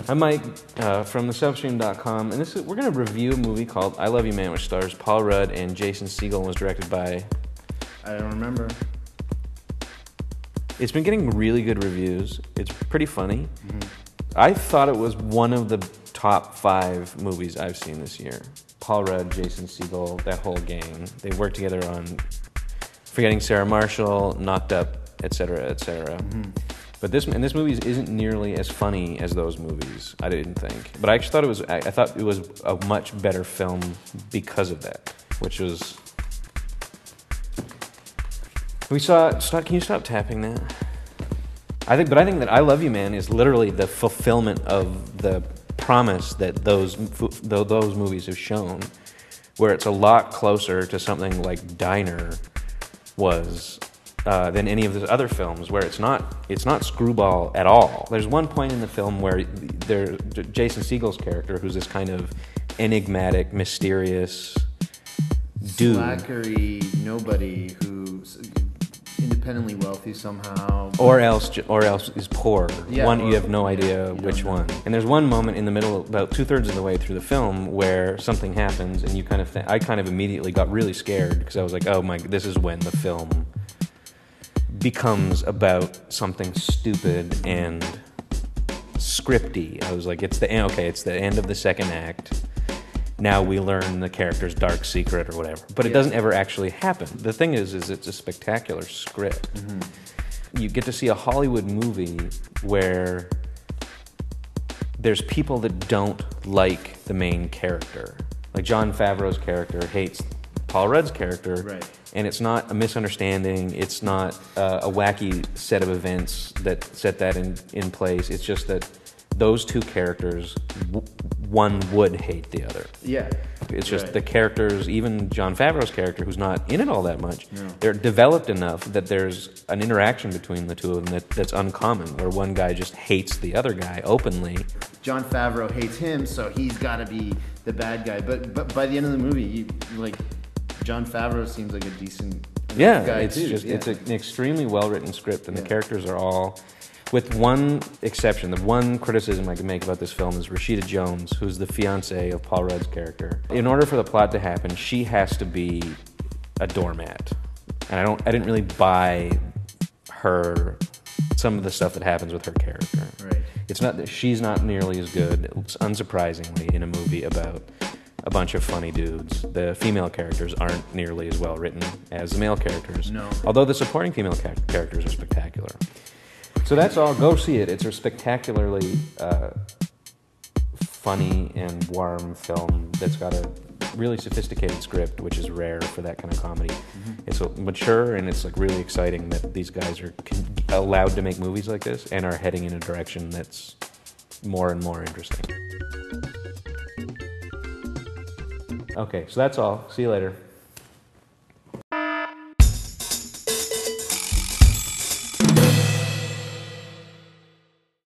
I'm Mike from thesubstream.com, and we're going to review a movie called I Love You Man, which stars Paul Rudd and Jason Segel and was directed by... I don't remember. It's been getting really good reviews. It's pretty funny. Mm-hmm. I thought it was one of the top 5 movies I've seen this year. Paul Rudd, Jason Segel, that whole gang. They worked together on Forgetting Sarah Marshall, Knocked Up, etc., etc. Mm-hmm. But this movie isn't nearly as funny as those movies, I didn't think. But I actually thought I thought it was a much better film because of that, which was... Can you stop tapping that? I think that I Love You Man is literally the fulfillment of the promise that those movies have shown, where it's a lot closer to something like Diner was than any of the other films, where it's not screwball at all. There's one point in the film where Jason Segel's character, who's this kind of enigmatic, mysterious dude, slackery nobody who's independently wealthy somehow, or else is poor. Yeah, you have no idea which one. And there's one moment in the middle, about 2/3 of the way through the film, where something happens, and I kind of immediately got really scared because I was like, oh my, this is when the film becomes about something stupid and scripty. I was like, it's the end of the second act. Now we learn the character's dark secret or whatever. But it doesn't ever actually happen. The thing is it's a spectacular script. Mm-hmm. You get to see a Hollywood movie where there's people that don't like the main character. Like John Favreau's character hates Paul Rudd's character. Right. And it's not a misunderstanding. It's not a wacky set of events that set that in place. It's just that those two characters, one would hate the other. Yeah. It's just the characters, even John Favreau's character, who's not in it all that much, no. They're developed enough that there's an interaction between the two of them that's uncommon, where one guy just hates the other guy openly. John Favreau hates him, so he's got to be the bad guy. But by the end of the movie, John Favreau seems like a decent guy it's too. It's an extremely well-written script, and the characters are all... With one exception, the one criticism I can make about this film is Rashida Jones, who's the fiancée of Paul Rudd's character. In order for the plot to happen, she has to be a doormat. And I didn't really buy some of the stuff that happens with her character. Right. It's not that she's not nearly as good, unsurprisingly, in a movie about a bunch of funny dudes. The female characters aren't nearly as well written as the male characters. No. Although the supporting female characters are spectacular. So that's all. Go see it. It's a spectacularly funny and warm film that's got a really sophisticated script, which is rare for that kind of comedy. Mm-hmm. It's mature, and it's really exciting that these guys are allowed to make movies like this and are heading in a direction that's more and more interesting. Okay, so that's all. See you later.